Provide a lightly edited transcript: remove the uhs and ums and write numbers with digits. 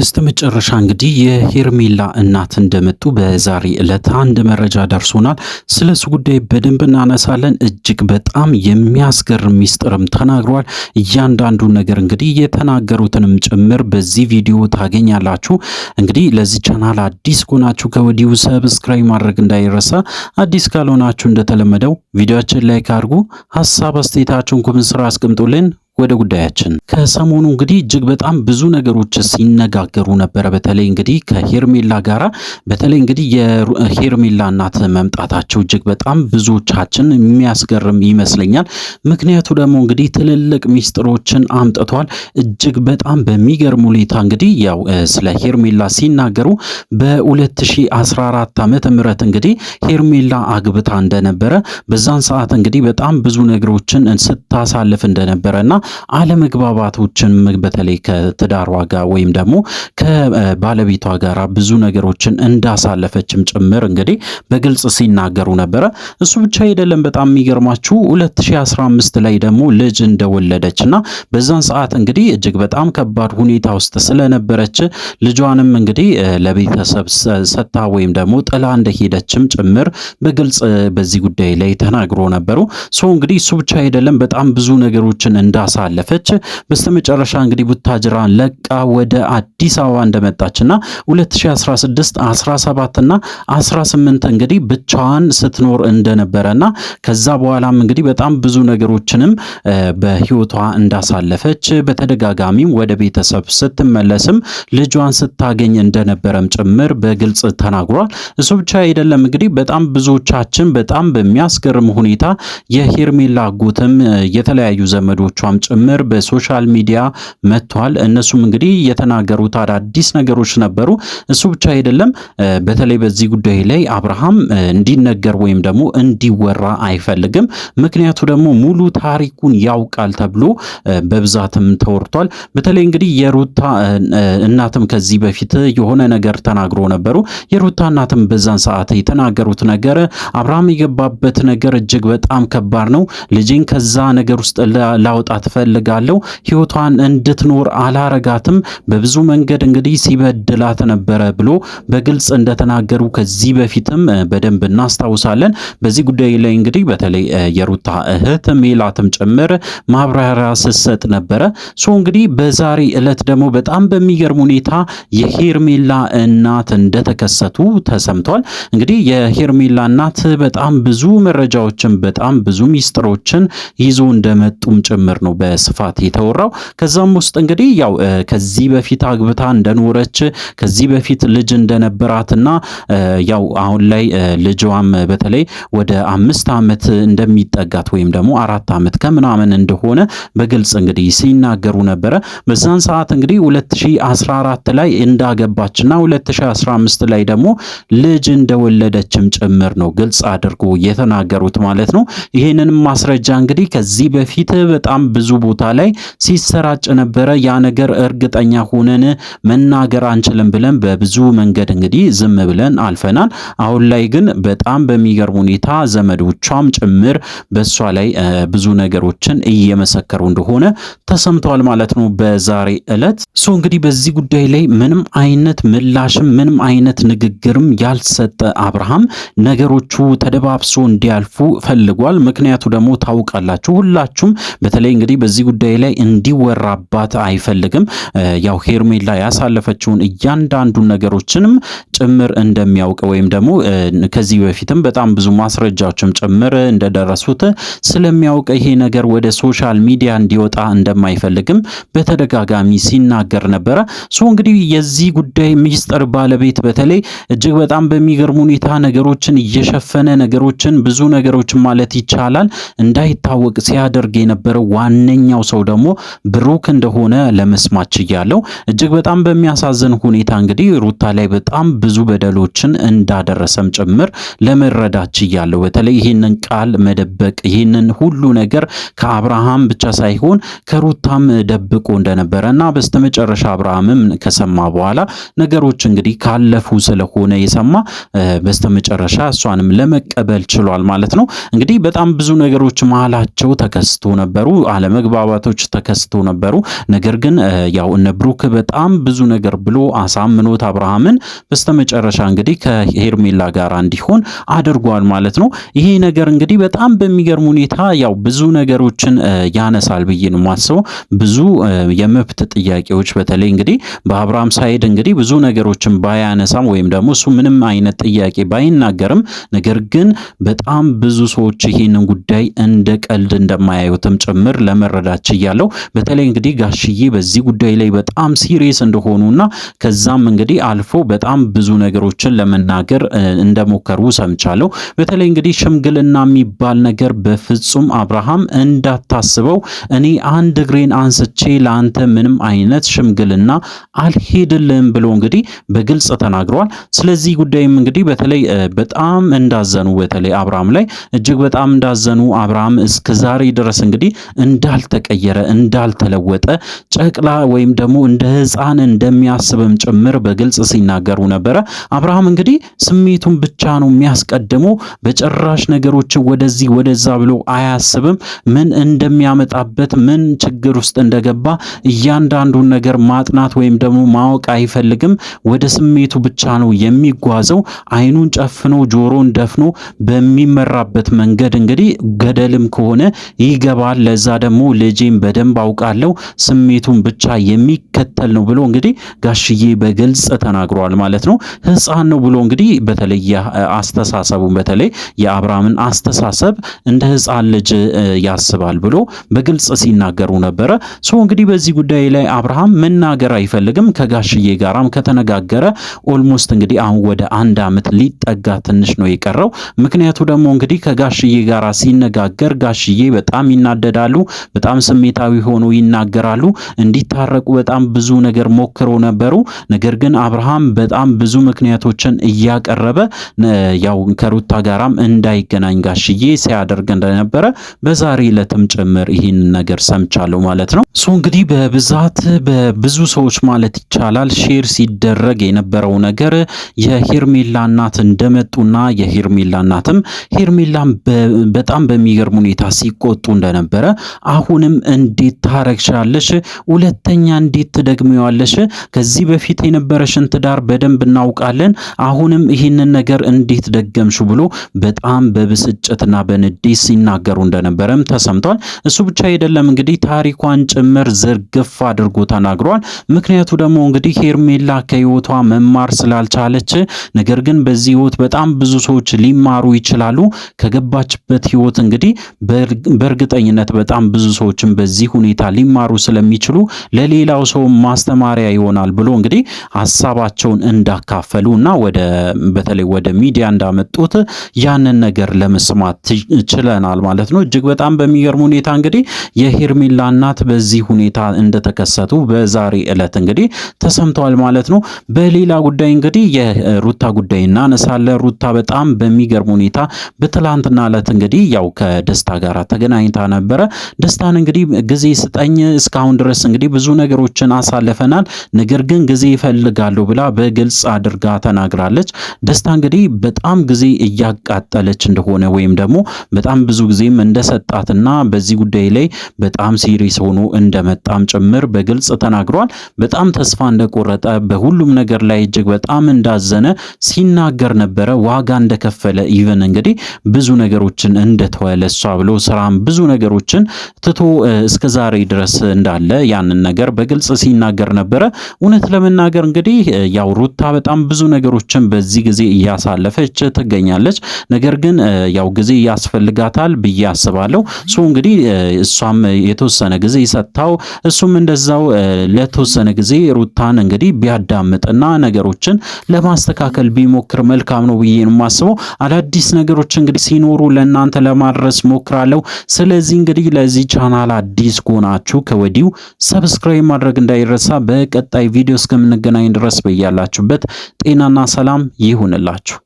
በስተመጨረሻ እንግዲህ የሄርሜላ እናት እንደመጡ በዛሬ ዕለት አንድ መረጃ ደርሶናል። ስለሱ ጉዳይ በደንብ እናነሳለን። እጅግ በጣም የሚያስገርም ሚስጥርም ተናግሯል። እያንዳንዱ ነገር እንግዲህ የተናገሩትንም ጭምር በዚህ ቪዲዮ ታገኛላችሁ። እንግዲህ ለዚህ ቻናል አዲስ ከሆናችሁ ከወዲሁ ሰብስክራይብ ማድረግ እንዳይረሳ። አዲስ ካልሆናችሁ እንደተለመደው ቪዲዮአችን ላይክ አድርጉ። ሀሳብ አስተያየታችሁን ኮሜንት ስራ አስቀምጡልን። ወደ ጉዳያችን ከሰሞኑ እንግዲህ እጅግ በጣም ብዙ ነገሮች ሲነጋገሩ ነበረ። በተለይ እንግዲህ ከሄርሜላ ጋራ በተለይ እንግዲህ የሄርሜላ እናት መምጣታቸው እጅግ በጣም ብዙዎቻችን የሚያስገርም ይመስለኛል። ምክንያቱ ደግሞ እንግዲህ ትልልቅ ሚስጥሮችን አምጥቷል። እጅግ በጣም በሚገርም ሁኔታ እንግዲህ ያው ስለ ሄርሜላ ሲናገሩ በ2014 ዓመተ ምህረት እንግዲህ ሄርሜላ አግብታ እንደነበረ በዛን ሰዓት እንግዲህ በጣም ብዙ ነገሮችን ስታሳልፍ እንደነበረና አለመግባባቶችን በተለይ ከትዳሯ ጋር ወይም ደግሞ ከባለቤቷ ጋር ብዙ ነገሮችን እንዳሳለፈችም ጭምር እንግዲህ በግልጽ ሲናገሩ ነበረ። እሱ ብቻ አይደለም። በጣም የሚገርማችሁ 2015 ላይ ደግሞ ልጅ እንደወለደችና በዛን ሰዓት እንግዲህ እጅግ በጣም ከባድ ሁኔታ ውስጥ ስለነበረች ልጇንም እንግዲህ ለቤተሰብ ሰጥታ ወይም ደግሞ ጥላ እንደሄደችም ጭምር በግልጽ በዚህ ጉዳይ ላይ ተናግሮ ነበሩ። እንግዲህ እሱ ብቻ አይደለም። በጣም ብዙ ነገሮችን እንዳሳለፈች በስተመጨረሻ እንግዲህ ቡታጅራን ለቃ ወደ አዲስ አበባ እንደመጣችና 2016 17 እና 18 እንግዲህ ብቻዋን ስትኖር እንደነበረና ከዛ በኋላም እንግዲህ በጣም ብዙ ነገሮችንም በህይወቷ እንዳሳለፈች በተደጋጋሚም ወደ ቤተሰብ ስትመለስም ልጇን ስታገኝ እንደነበረም ጭምር በግልጽ ተናግሯል። እሱ ብቻ አይደለም። እንግዲህ በጣም ብዙዎቻችን በጣም በሚያስገርም ሁኔታ የሄርሜላ አጎትም የተለያዩ ዘመዶቿም ጭምር በሶሻል ሚዲያ መጥቷል። እነሱም እንግዲህ የተናገሩት አዳዲስ ነገሮች ነበሩ። እሱ ብቻ አይደለም። በተለይ በዚህ ጉዳይ ላይ አብርሃም እንዲነገር ወይም ደግሞ እንዲወራ አይፈልግም። ምክንያቱ ደግሞ ሙሉ ታሪኩን ያውቃል ተብሎ በብዛትም ተወርቷል። በተለይ እንግዲህ የሩታ እናትም ከዚህ በፊት የሆነ ነገር ተናግሮ ነበሩ። የሩታ እናትም በዛን ሰዓት የተናገሩት ነገር አብርሃም የገባበት ነገር እጅግ በጣም ከባድ ነው። ልጄን ከዛ ነገር ውስጥ ላውጣት ፈልጋለሁ። ህይወቷን እንድትኖር አላረጋትም። በብዙ መንገድ እንግዲህ ሲበድላት ነበረ ብሎ በግልጽ እንደተናገሩ ከዚህ በፊትም በደንብ እናስታውሳለን። በዚህ ጉዳይ ላይ እንግዲህ በተለይ የሩታ እህት ሜላትም ጭምር ማብራሪያ ስትሰጥ ነበረ። እንግዲህ በዛሬ ዕለት ደግሞ በጣም በሚገርም ሁኔታ የሄርሜላ እናት እንደተከሰቱ ተሰምቷል። እንግዲህ የሄርሜላ እናት በጣም ብዙ መረጃዎችን በጣም ብዙ ሚስጥሮችን ይዞ እንደመጡም ጭምር ነው በስፋት የተወራው። ከዛም ውስጥ እንግዲህ ያው ከዚህ በፊት አግብታ እንደኖረች ከዚህ በፊት ልጅ እንደነበራትና ያው አሁን ላይ ልጇም በተለይ ወደ 5 ዓመት እንደሚጠጋት ወይም ደግሞ 4 ዓመት ከምናምን እንደሆነ በግልጽ እንግዲህ ሲናገሩ ነበረ። በዛን ሰዓት እንግዲህ 2014 ላይ እንዳገባችና 2015 ላይ ደግሞ ልጅ እንደወለደችም ጭምር ነው ግልጽ አድርጎ የተናገሩት ማለት ነው። ይሄንንም ማስረጃ እንግዲህ ከዚህ በፊት በጣም ብዙ ቦታ ላይ ሲሰራጭ ነበረ። ያ ነገር እርግጠኛ ሆነን መናገር አንችልም ብለን በብዙ መንገድ እንግዲህ ዝም ብለን አልፈናል። አሁን ላይ ግን በጣም በሚገርም ሁኔታ ዘመዶቿም ጭምር በሷ ላይ ብዙ ነገሮችን እየመሰከሩ እንደሆነ ተሰምቷል ማለት ነው በዛሬ ዕለት። እንግዲህ በዚህ ጉዳይ ላይ ምንም አይነት ምላሽም ምንም አይነት ንግግርም ያልሰጠ አብርሃም ነገሮቹ ተደባብሶ እንዲያልፉ ፈልጓል። ምክንያቱ ደግሞ ታውቃላችሁ ሁላችሁም በተለይ እንግዲህ በዚህ ጉዳይ ላይ እንዲወራባት አይፈልግም። ያው ሄርሜላ ያሳለፈችውን እያንዳንዱን ነገሮችንም ጭምር እንደሚያውቅ ወይም ደግሞ ከዚህ በፊትም በጣም ብዙ ማስረጃዎችም ጭምር እንደደረሱት ስለሚያውቅ ይሄ ነገር ወደ ሶሻል ሚዲያ እንዲወጣ እንደማይፈልግም በተደጋጋሚ ሲናገር ነበረ። እንግዲህ የዚህ ጉዳይ ሚስጥር ባለቤት በተለይ እጅግ በጣም በሚገርም ሁኔታ ነገሮችን እየሸፈነ ነገሮችን ብዙ ነገሮችን ማለት ይቻላል እንዳይታወቅ ሲያደርግ የነበረው ዋነኛው ሰው ደግሞ ብሩክ እንደሆነ ለመስማት ችያለሁ። እጅግ በጣም በሚያሳዝን ሁኔታ እንግዲህ ሩታ ላይ በጣም ብዙ በደሎችን እንዳደረሰም ጭምር ለመረዳት ችያለሁ። በተለይ ይህንን ቃል መደበቅ ይህንን ሁሉ ነገር ከአብርሃም ብቻ ሳይሆን ከሩታም ደብቆ እንደነበረና በስተመጨረሻ አብርሃምም ከሰማ በኋላ ነገሮች እንግዲህ ካለፉ ስለሆነ የሰማ በስተመጨረሻ እሷንም ለመቀበል ችሏል ማለት ነው። እንግዲህ በጣም ብዙ ነገሮች መሃላቸው ተከስቶ ነበሩ። አለመግባባቶች ተከስቶ ነበሩ። ነገር ግን ያው እነ ብሩክ በጣም ብዙ ነገር ብሎ አሳምኖት አብርሃምን በስተመጨረሻ እንግዲህ ከሄርሜላ ጋር እንዲሆን አድርጓል ማለት ነው። ይሄ ነገር እንግዲህ በጣም በሚገርም ሁኔታ ያው ብዙ ነገሮችን ያነሳል ብዬ ነው የማስበው። ብዙ የመብት ጥያቄዎች በተለይ እንግዲህ በአብርሃም ሳይድ እንግዲህ ብዙ ነገሮችን ባያነሳም ወይም ደግሞ እሱ ምንም አይነት ጥያቄ ባይናገርም ነገር ግን በጣም ብዙ ሰዎች ይሄንን ጉዳይ እንደ ቀልድ እንደማያዩትም ጭምር ለመረዳት ችያለሁ። በተለይ እንግዲህ ጋሽዬ በዚህ ጉዳይ ላይ በጣም ሲሪየስ እንደሆኑና ከዛም እንግዲህ አልፎ በጣም ብዙ ነገሮችን ለመናገር እንደሞከሩ ሰምቻለሁ። በተለይ እንግዲህ ሽምግልና የሚባል ነገር በፍጹም አብርሃም እንዳታስበው፣ እኔ አንድ እግሬን አንስቼ ለአንተ ምንም አይነት ሽምግልና አልሄድልም ብሎ እንግዲህ በግልጽ ተናግሯል። ስለዚህ ጉዳይም እንግዲህ በተለይ በጣም እንዳዘኑ በተለይ አብርሃም ላይ እጅግ በጣም እንዳዘኑ አብርሃም እስከ ዛሬ ድረስ እንግዲህ እንዳልተቀየረ እንዳልተለወጠ ጨቅላ ወይም ደግሞ እንደ ሕፃን እንደሚያስብም ጭምር በግልጽ ሲናገሩ ነበረ። አብርሃም እንግዲህ ስሜቱን ብቻ ነው የሚያስቀድመው። በጭራሽ ነገሮችን ወደዚህ ወደዛ ብሎ አያስብም። ምን እንደሚያመጣበት ምን ችግር ውስጥ እንደገባ እያንዳንዱን ነገር ማጥናት ወይም ደግሞ ማወቅ አይፈልግም። ወደ ስሜቱ ብቻ ነው የሚጓዘው። አይኑን ጨፍኖ ጆሮን ደፍኖ በሚመራበት መንገድ እንግዲህ ገደልም ከሆነ ይገባል። ለዛ ደግሞ ልጄን በደንብ አውቃለሁ ስሜቱን ብቻ የሚከተል ነው ብሎ እንግዲህ ጋሽዬ በግልጽ ተናግሯል ማለት ነው። ሕፃን ነው ብሎ እንግዲህ በተለይ አስተሳሰቡን በተለይ የአብርሃምን አስተሳሰብ እንደ ሕፃን ልጅ ያስባል ብሎ በግልጽ ሲናገሩ ነበረ። እንግዲህ በዚህ ጉዳይ ላይ አብርሃም መናገር አይፈልግም። ከጋሽዬ ጋራም ከተነጋገረ ኦልሞስት እንግዲህ አሁን ወደ 1 ዓመት ሊጠጋ ትንሽ ነው የቀረው። ምክንያቱ ደግሞ እንግዲህ ከጋሽዬ ጋራ ሲነጋገር ጋሽዬ በጣም ይናደዳሉ፣ በጣም ስሜታዊ ሆኖ ይናገራሉ። እንዲታረቁ በጣም ብዙ ነገር ሞክረው ነበሩ። ነገር ግን አብርሃም በጣም ብዙ ምክንያቶችን እያቀረበ ያው ከሩታ ጋራም እንዳይገናኝ ጋሽዬ ሲያደርግ እንደነበረ በዛሬ ዕለትም ጭምር ይህን ነገር ሰምቻለሁ ማለት ነው። እንግዲህ በብዛት በብዙ ሰዎች ማለት ይቻላል ሼር ሲደረግ የነበረው ነገር የሄርሜላ እናት እንደመጡና የሄርሜላ እናትም ሄርሜላም በጣም በሚገርም ሁኔታ ሲቆጡ እንደነበረ፣ አሁንም እንዴት ታረግሻለሽ? ሁለተኛ እንዴት ትደግሚዋለሽ? ከዚህ በፊት የነበረሽን ትዳር በደንብ እናውቃለን። አሁንም ይህንን ነገር እንዴት ደገምሹ? ብሎ በጣም በብስጭትና በንዴት ሲናገሩ እንደነበረም ተሰምቷል። እሱ ብቻ አይደለም እንግዲህ ታሪኳን ጭምር ዝርግፍ አድርጎ ተናግሯል። ምክንያቱ ደግሞ እንግዲህ ሄርሜላ ከህይወቷ መማር ስላልቻለች፣ ነገር ግን በዚህ ህይወት በጣም ብዙ ሰዎች ሊማሩ ይችላሉ። ከገባችበት ህይወት እንግዲህ በእርግጠኝነት በጣም ብዙ ሰዎችን በዚህ ሁኔታ ሊማሩ ስለሚችሉ ለሌላው ሰው ማስተማሪያ ይሆናል ብሎ እንግዲህ ሐሳባቸውን እንዳካፈሉ እና በተለይ ወደ ሚዲያ እንዳመጡት ያንን ነገር ለመስማት ችለናል ማለት ነው። እጅግ በጣም በሚገርም ሁኔታ እንግዲህ የሄርሜላ እናት በዚህ ሁኔታ እንደተከሰቱ በዛሬ ዕለት እንግዲህ ተሰምተዋል ማለት ነው። በሌላ ጉዳይ እንግዲህ የሩታ ጉዳይ እናነሳለን። ሩታ በጣም በሚገርም ሁኔታ በትላንትና ዕለት እንግዲህ ያው ከደስታ ጋር ተገናኝታ ነበረ። ደስታን እንግዲህ ጊዜ ስጠኝ፣ እስካሁን ድረስ እንግዲህ ብዙ ነገሮችን አሳልፈናል፣ ነገር ግን ጊዜ ይፈልጋሉ ብላ በግልጽ አድርጋ ተናግራለች። ደስታ እንግዲህ በጣም ጊዜ እያቃጠለች እንደሆነ ወይም ደግሞ በጣም ብዙ ጊዜም እንደሰጣትና በዚህ ጉዳይ ላይ በጣም ሲሪየስ ሆኖ እንደመጣም ጭምር በግልጽ ተናግሯል። በጣም ተስፋ እንደቆረጠ በሁሉም ነገር ላይ እጅግ በጣም እንዳዘነ ሲናገር ነበረ። ዋጋ እንደከፈለ ኢቨን እንግዲህ ብዙ ነገሮችን እንደተወ ለሷ ብሎ ስራም ብዙ ነገሮችን ትቶ እስከ ዛሬ ድረስ እንዳለ ያንን ነገር በግልጽ ሲናገር ነበረ። እውነት ለመናገር እንግዲህ ያው ሩታ በጣም ብዙ ነገሮችን በዚህ ጊዜ እያሳለፈች ትገኛለች። ነገር ግን ያው ጊዜ ያስፈልጋታል ብዬ አስባለሁ። እንግዲህ እሷም የተወሰነ ጊዜ ሰጥታው እሱም እንደዛው ለተወሰነ ጊዜ ሩታን እንግዲህ ቢያዳምጥና ነገሮችን ለማስተካከል ቢሞክር መልካም ነው ብዬ ነው የማስበው። አዳዲስ ነገሮች እንግዲህ ሲኖሩ ለእናንተ ለማድረስ ሞክራለሁ። ስለዚህ እንግዲህ ለዚህ ቻናል አዲስ ከሆናችሁ ከወዲሁ ሰብስክራይብ ማድረግ እንዳይረሳ። በቀጣይ ቪዲዮ እስከምንገናኝ ድረስ በያላችሁበት ጤናና ሰላም ይሁንላችሁ።